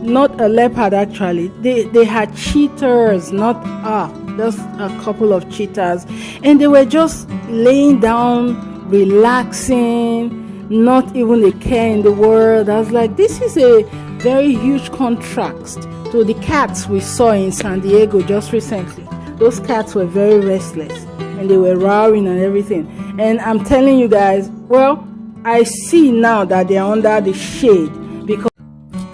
not a leopard actually. They had cheetahs, not just a couple of cheetahs, and they were just laying down, relaxing, not even a care in the world. I was like, this is a very huge contrast to the cats we saw in San Diego just recently. Those cats were very restless and they were roaring and everything. And I'm telling you guys, well, I see now that they are under the shade. Because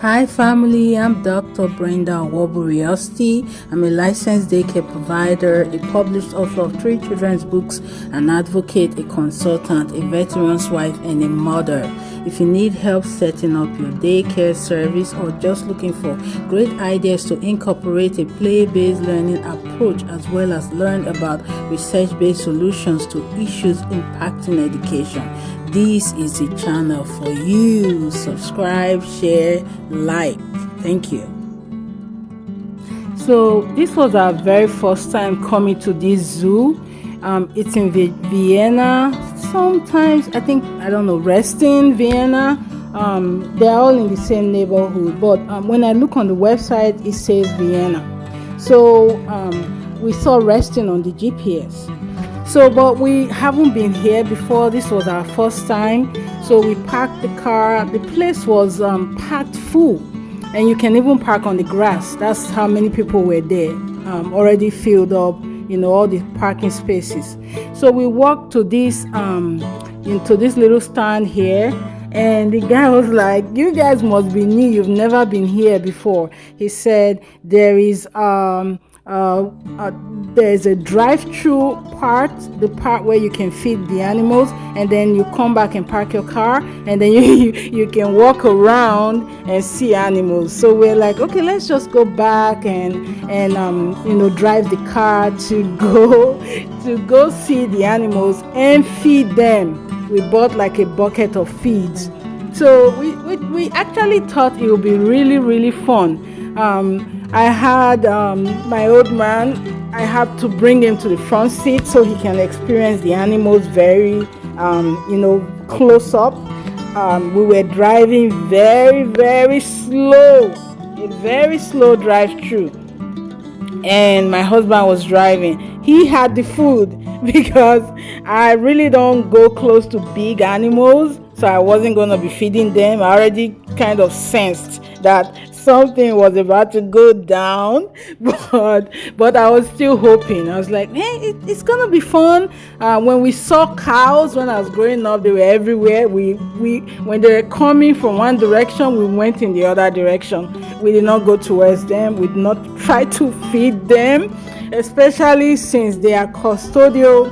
hi family, I'm Dr. Brenda. I'm a licensed daycare provider, a published author of 3 children's books, an advocate, a consultant, a veteran's wife, and a mother. If you need help setting up your daycare service or just looking for great ideas to incorporate a play-based learning approach as well as learn about research-based solutions to issues impacting education, this is the channel for you. Subscribe, share, like. Thank you. So this was our very first time coming to this zoo. It's in Vienna. Sometimes I don't know, Reston, Vienna. They're all in the same neighborhood, but when I look on the website, it says Vienna. So we saw Reston on the GPS. So, but we haven't been here before. This was our first time. So we parked the car. The place was packed full, and you can even park on the grass. That's how many people were there, already filled up. All the parking spaces. So we walked to this into this little stand here, and the guy was like, "You guys must be new. You've never been here before." He said there's a drive-through part, the part where you can feed the animals, and then you come back and park your car, and then you can walk around and see animals. So we're like, okay, let's just go back and drive the car to go see the animals and feed them. We bought like a bucket of feeds. So we actually thought it would be really, really fun. I had my old man. I have to bring him to the front seat so he can experience the animals very, close up. We were driving very, very slow, a very slow drive-through. And my husband was driving. He had the food because I really don't go close to big animals, so I wasn't going to be feeding them. I already kind of sensed that something was about to go down, but I was still hoping. I was like, hey, it's gonna be fun. When we saw cows when I was growing up, they were everywhere. We when they were coming from one direction, we went in the other direction. We did not go towards them. We did not try to feed them, especially since they are custodial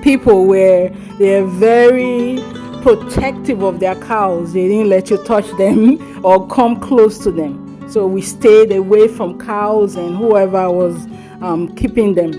people, where they are very protective of their cows. They didn't let you touch them or come close to them. So we stayed away from cows and whoever was keeping them.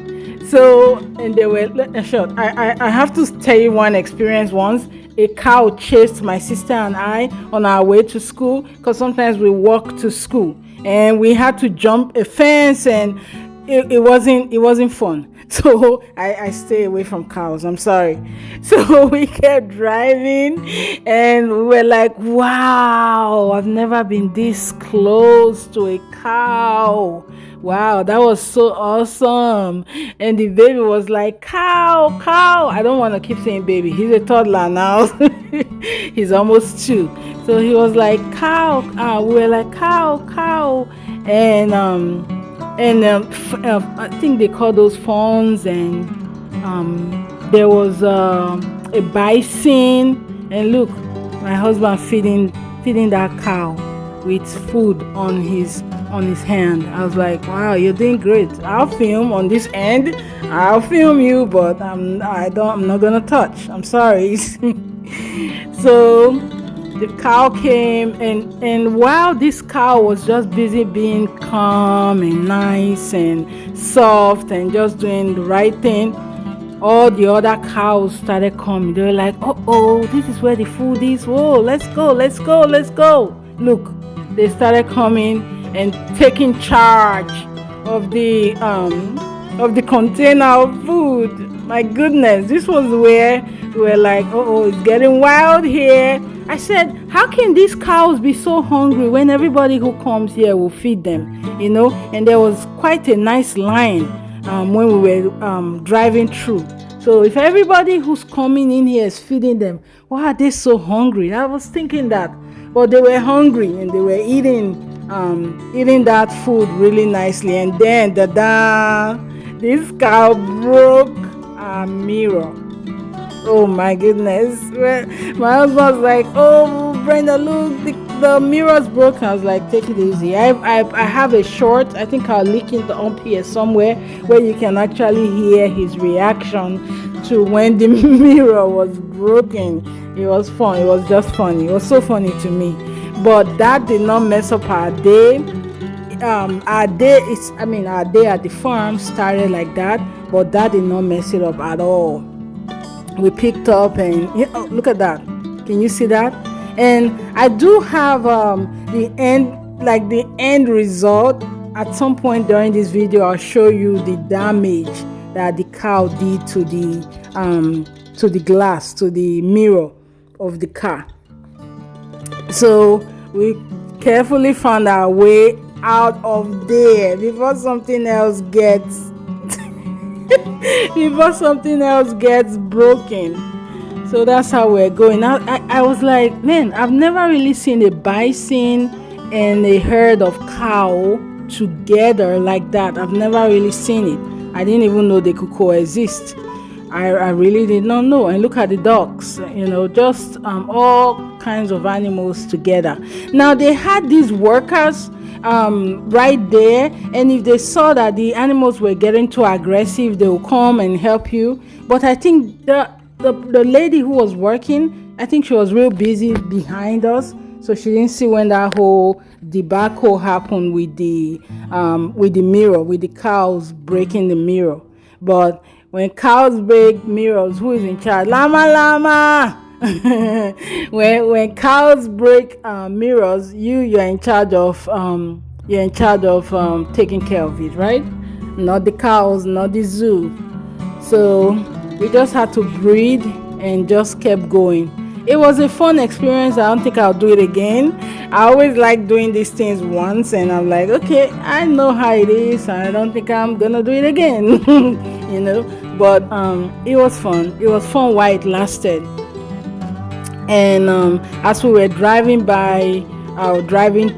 So, and they were short. I have to tell you one experience once. A cow chased my sister and I on our way to school, because sometimes we walk to school, and we had to jump a fence, and it wasn't fun. So I stay away from cows. I'm sorry. So we kept driving, and we were like, wow, I've never been this close to a cow. Wow, that was so awesome. And the baby was like, cow, cow. I don't want to keep saying baby. He's a toddler now. He's almost 2. So he was like, cow. We were like, cow, cow. And I think they call those fawns, and there was a bison, and look, my husband feeding that cow with food on his hand. I was like, wow, you're doing great. I'll film on this end. I'll film you, but I'm not gonna touch. I'm sorry. So the cow came, and while this cow was just busy being calm and nice and soft and just doing the right thing, all the other cows started coming. They were like, oh, this is where the food is. Whoa, let's go. Look, they started coming and taking charge of the container of food. My goodness, this was where we were like, it's getting wild here. I said, how can these cows be so hungry when everybody who comes here will feed them, And there was quite a nice line when we were driving through. So if everybody who's coming in here is feeding them, why are they so hungry? I was thinking that, but they were hungry and they were eating that food really nicely. And then this cow broke a mirror. Oh my goodness. My husband was like, oh, Brenda, look, the mirror's broken. I was like, take it easy. I have a short, I think I'll link it up here somewhere where you can actually hear his reaction to when the mirror was broken. It was fun. It was just funny. It was so funny to me. But that did not mess up our day. Our day at the farm started like that, but that did not mess it up at all. We picked up and look at that. Can you see that? And I do have the end result. At some point during this video, I'll show you the damage that the cow did to the glass, to the mirror of the car. So we carefully found our way out of there before something else gets broken. So that's how we're going. I was like, man, I've never really seen a bison and a herd of cow together like that. I've never really seen it. I didn't even know they could coexist. I really did not know. And look at the dogs, just all kinds of animals together. Now they had these workers right there, and if they saw that the animals were getting too aggressive, they will come and help you. But I think the lady who was working, I think she was real busy behind us, so she didn't see when that whole debacle happened with the mirror, with the cows breaking the mirror. But when cows break mirrors, who is in charge? Llama. when cows break mirrors, you're in charge of taking care of it, right? Not the cows, not the zoo. So we just had to breathe and just kept going. It was a fun experience. I don't think I'll do it again. I always like doing these things once, and I'm like, okay, I know how it is. I don't think I'm gonna do it again. But it was fun. It was fun while it lasted. And as we were driving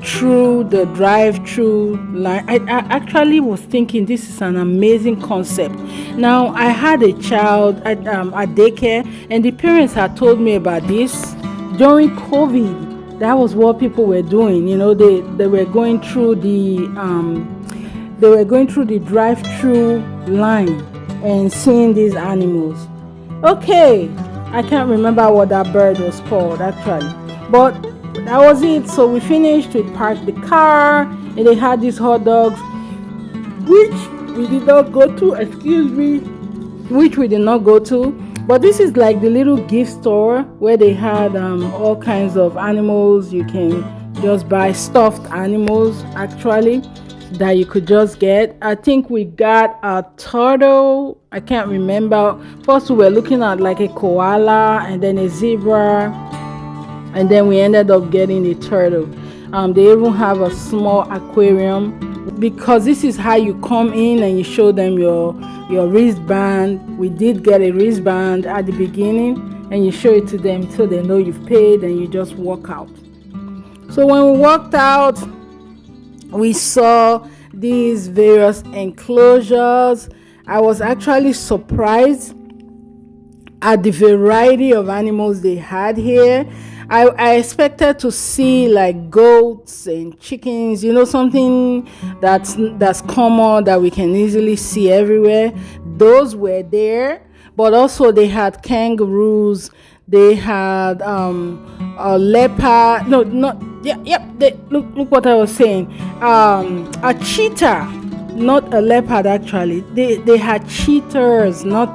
through the drive-through line, I actually was thinking this is an amazing concept. Now, I had a child at daycare, and the parents had told me about this during COVID. That was what people were doing. They were going through the drive-through line and seeing these animals. Okay, I can't remember what that bird was called actually, but that was it. So we finished, we parked the car, and they had these hot dogs, which we did not go to. But this is like the little gift store where they had all kinds of animals. You can just buy stuffed animals actually that you could just get. I think we got a turtle. I can't remember. First we were looking at like a koala and then a zebra, and then we ended up getting a turtle. They even have a small aquarium, because this is how you come in and you show them your wristband. We did get a wristband at the beginning, and you show it to them so they know you've paid, and you just walk out. So when we walked out, we saw these various enclosures. I was actually surprised at the variety of animals they had here. I expected to see like goats and chickens, something that's common that we can easily see everywhere. Those were there, but also they had kangaroos. They had a leopard. No, not look what I was saying. A cheetah, not a leopard actually. They had cheetahs, not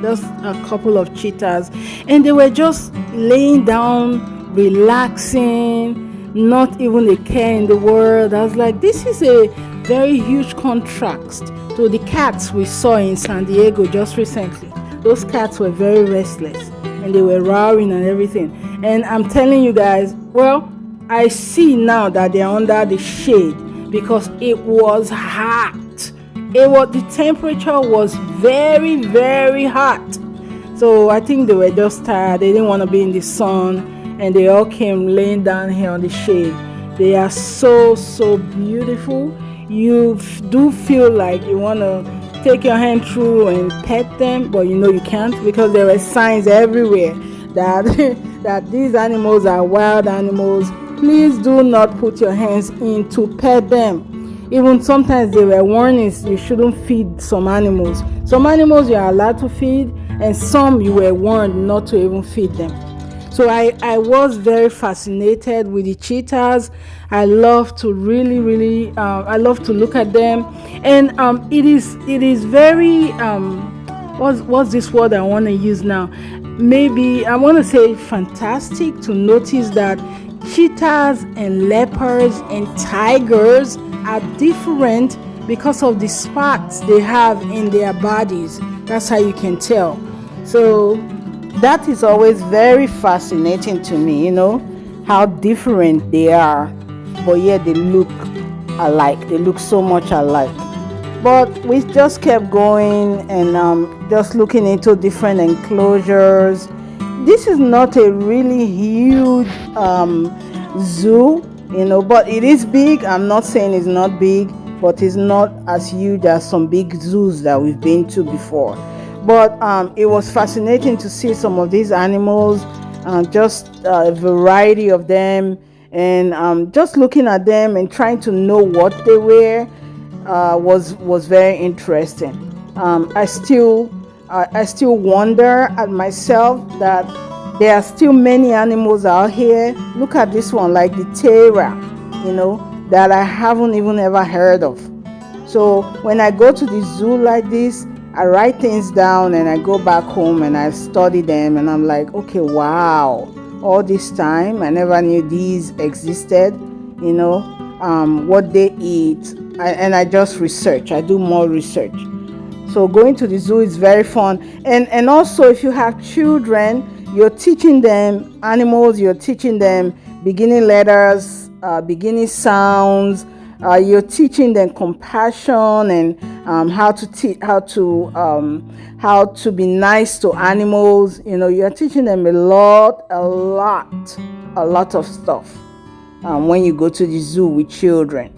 just a couple of cheetahs, and they were just laying down, relaxing, not even a care in the world. I was like, this is a very huge contrast to the cats we saw in San Diego just recently. Those cats were very restless, and they were roaring and everything. And I'm telling you guys, well, I see now that they're under the shade because it was hot. The temperature was very, very hot. So I think they were just tired. They didn't want to be in the sun, and they all came laying down here on the shade. They are so, so beautiful. You do feel like you want to take your hand through and pet them, but you can't, because there are signs everywhere that that these animals are wild animals. Please do not put your hands in to pet them. Even sometimes there were warnings you shouldn't feed some animals. Some animals you are allowed to feed, and some you were warned not to even feed them. So I was very fascinated with the cheetahs. I love to really I love to look at them, and it is very what's this word I want to use now? Maybe I want to say fantastic to notice that cheetahs and leopards and tigers are different because of the spots they have in their bodies. That's how you can tell. So that is always very fascinating to me, how different they are, but yet they look alike. They look so much alike. But we just kept going and just looking into different enclosures. This is not a really huge zoo, but it is big. I'm not saying it's not big, but it's not as huge as some big zoos that we've been to before. But it was fascinating to see some of these animals, just a variety of them, and just looking at them and trying to know what they were was very interesting. I still wonder at myself that there are still many animals out here. Look at this one, like the Tera, that I haven't even ever heard of. So when I go to the zoo like this, I write things down and I go back home and I study them, and I'm like, okay, wow, all this time I never knew these existed, what they eat, and I just research. I do more research. So going to the zoo is very fun. And also, if you have children, you're teaching them animals, you're teaching them beginning letters, beginning sounds. You're teaching them compassion and how to be nice to animals. You're teaching them a lot of stuff when you go to the zoo with children.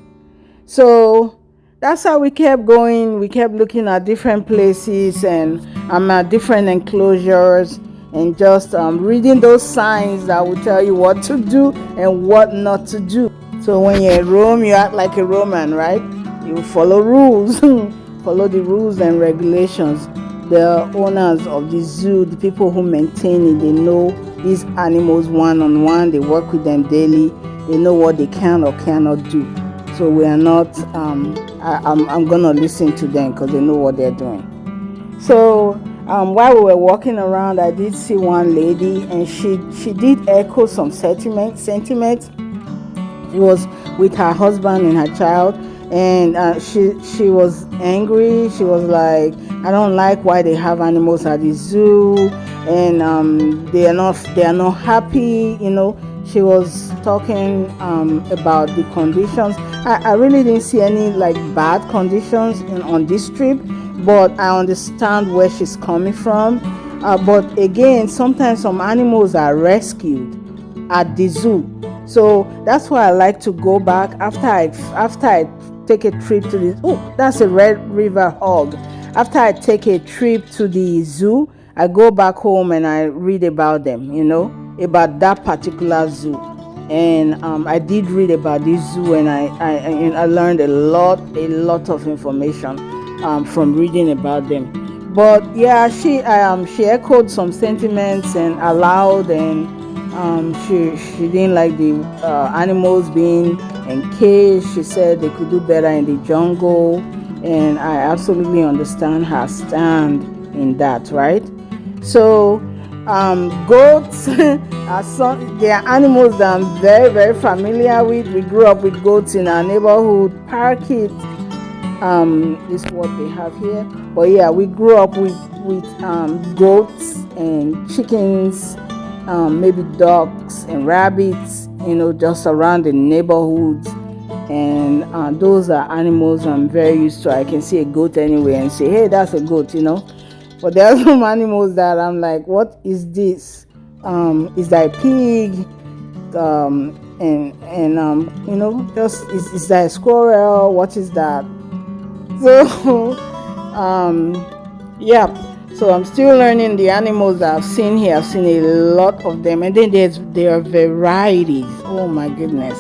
So that's how we kept going. We kept looking at different places and at different enclosures, and just reading those signs that will tell you what to do and what not to do. So when you're in Rome, you act like a Roman, right? You follow rules, follow the rules and regulations. The owners of the zoo, the people who maintain it, they know these animals one-on-one. They work with them daily. They know what they can or cannot do. So we are not, I'm going to listen to them because they know what they're doing. So while we were walking around, I did see one lady, and she did echo some sentiments. She was with her husband and her child, and she was angry. She was like, I don't like why they have animals at the zoo, and they are not happy. She was talking about the conditions. I really didn't see any like bad conditions on this trip, but I understand where she's coming from. But again, sometimes some animals are rescued at the zoo. So that's why I like to go back after I take a trip to the that's a Red River hog. After I take a trip to the zoo, I go back home and I read about them, about that particular zoo. And I did read about this zoo, and I learned a lot of information from reading about them. But yeah, she echoed some sentiments and aloud, and she didn't like the animals being encaged. She said they could do better in the jungle, and I absolutely understand her stand in that, right? So goats they are animals that I'm very, very familiar with. We grew up with goats in our neighborhood. Parakeet is what they have here. But yeah, we grew up with goats and chickens maybe ducks and rabbits, just around the neighborhoods. And those are animals I'm very used to. I can see a goat anywhere and say, hey, that's a goat. But there are some animals that I'm like, what is this? Is that a pig? Just is that a squirrel? What is that? So, yeah. So I'm still learning the animals that I've seen here. I've seen a lot of them, and then there are varieties. Oh my goodness!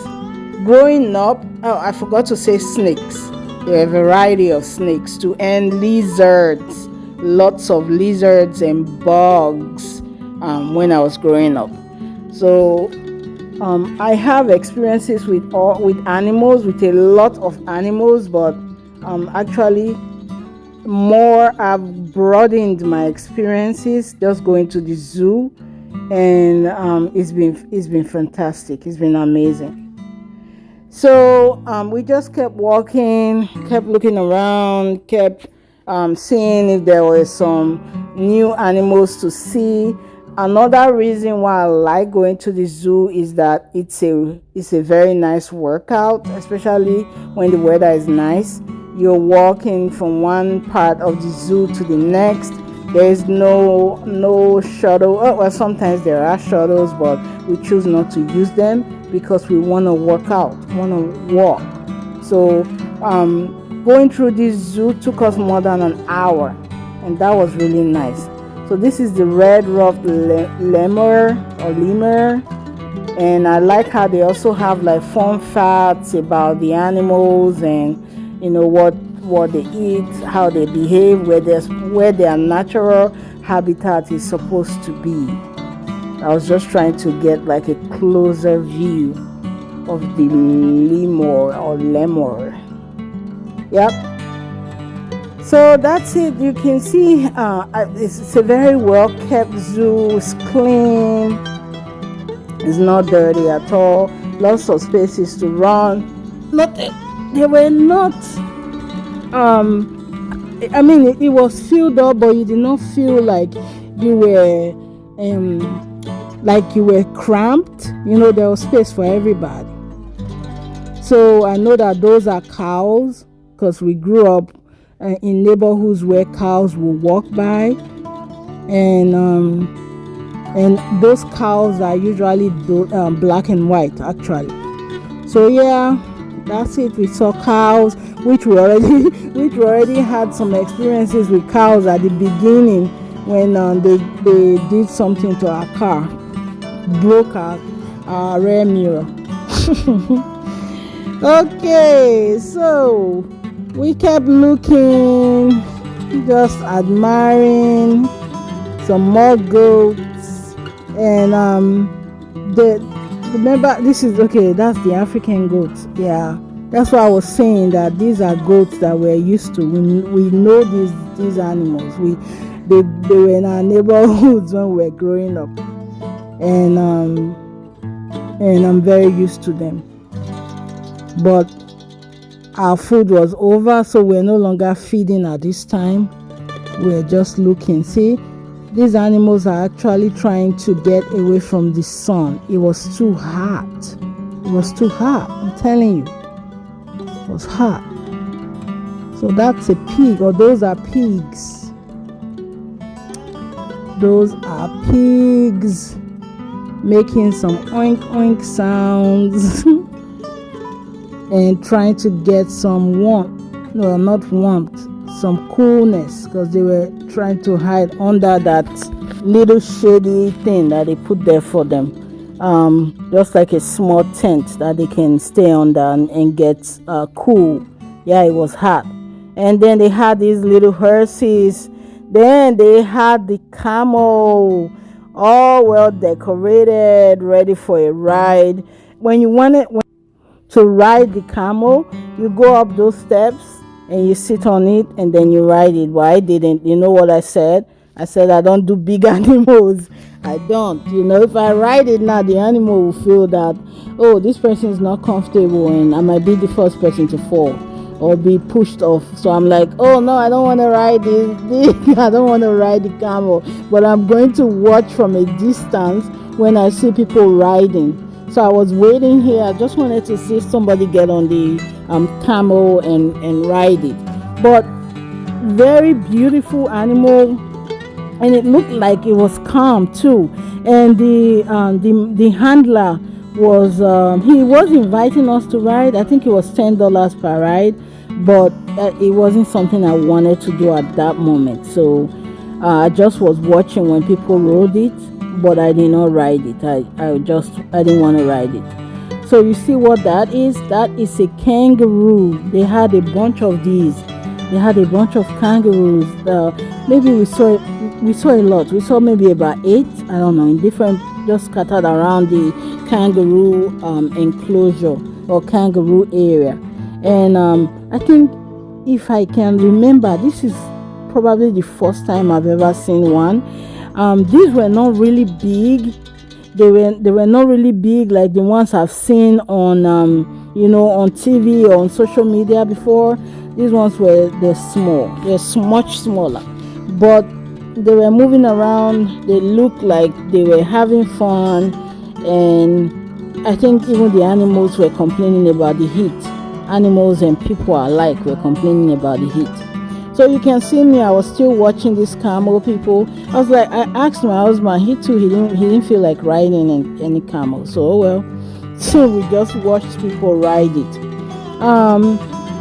Growing up, I forgot to say snakes. There are a variety of snakes too, and lizards. Lots of lizards and bugs. When I was growing up, so I have experiences with animals, with a lot of animals, but actually more I've broadened my experiences just going to the zoo, and it's been fantastic. It's been amazing. So we just kept walking, kept looking around, kept seeing if there were some new animals to see. Another reason why I like going to the zoo is that it's a very nice workout, especially when the weather is nice. You're walking from one part of the zoo to the next. There is no shuttle. Oh, well, sometimes there are shuttles, but we choose not to use them because we want to work out, want to walk. So going through this zoo took us more than an hour, and that was really nice. So this is the red-ruffed lemur, and I like how they also have like fun facts about the animals and what they eat, how they behave, where their natural habitat is supposed to be. I was just trying to get like a closer view of the lemur. Yep. So that's it. You can see it's a very well kept zoo. It's clean. It's not dirty at all. Lots of spaces to run. They were not. It was filled up, but you did not feel like you were cramped. There was space for everybody. So I know that those are cows because we grew up in neighborhoods where cows will walk by, and those cows are usually black and white actually. So yeah, that's it. We saw cows, which we already had some experiences with cows at the beginning when they did something to our car, broke our rear mirror. Okay, so we kept looking, just admiring some more goats, and remember, this is okay. That's the African goats. Yeah, that's why I was saying that these are goats that we're used to. We know these animals. They were in our neighborhoods when we were growing up, and I'm very used to them. But our food was over, so we're no longer feeding at this time. We're just looking. See, these animals are actually trying to get away from the sun. It was too hot. I'm telling you, it was hot. So that's a pig, or those are pigs. Those are pigs making some oink oink sounds and trying to get some some coolness, because they were trying to hide under that little shady thing that they put there for them, just like a small tent that they can stay under and get cool. Yeah, it was hot. And then they had these little horses. Then they had the camel, all well decorated, ready for a ride. When you wanted to ride the camel, you go up those steps and you sit on it and then you ride it. But I didn't. You know what I said? I said I don't do big animals. I don't. If I ride it now, the animal will feel that, oh, this person is not comfortable and I might be the first person to fall or be pushed off. So I'm like, oh no, I don't want to ride this. I don't want to ride the camel. But I'm going to watch from a distance when I see people riding. So I was waiting here. I just wanted to see somebody get on the camel and ride it. But very beautiful animal, and it looked like it was calm too. And the handler was he was inviting us to ride. I think it was $10 per ride, but it wasn't something I wanted to do at that moment. So I just was watching when people rode it, but I did not ride it. I didn't want to ride it. So you see what that is? That is a kangaroo. They had a bunch of these. They had a bunch of kangaroos. Maybe we saw a lot. We saw maybe about 8. I don't know, in different, just scattered around the kangaroo enclosure or kangaroo area. And I think, if I can remember, this is probably the first time I've ever seen one. These were not really big. They were not really big like the ones I've seen on on TV or on social media before. These ones they're small. They're much smaller, but they were moving around. They looked like they were having fun, and I think even the animals were complaining about the heat. Animals and people alike were complaining about the heat. So you can see me. I was still watching these camel people. I was like, I asked my husband. He didn't feel like riding any camel. So oh well. So we just watched people ride it.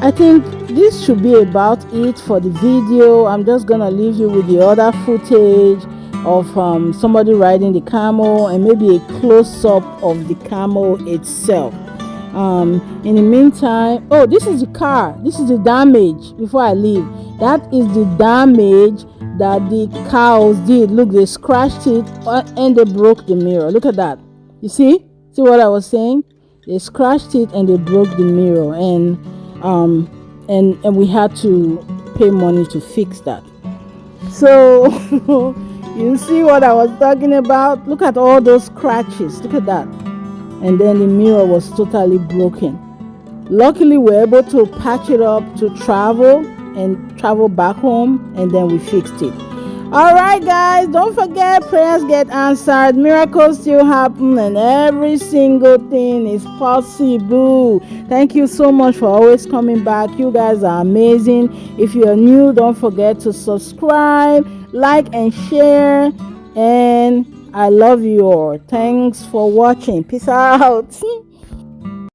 I think this should be about it for the video. I'm just gonna leave you with the other footage of somebody riding the camel and maybe a close-up of the camel itself. In the meantime, oh, this is the car. This is the damage. Before I leave, that is the damage that the cows did. Look, they scratched it and they broke the mirror. Look at that. You see what I was saying? They scratched it and they broke the mirror, and we had to pay money to fix that. So you see what I was talking about? Look at all those scratches. Look at that. And then the mirror was totally broken. Luckily, we were able to patch it up to travel back home, and then we fixed it. All right, guys, don't forget, prayers get answered, miracles still happen, and every single thing is possible. Thank you so much for always coming back. You guys are amazing. If you're new, don't forget to subscribe, like, and share. And I love you all. Thanks for watching. Peace out.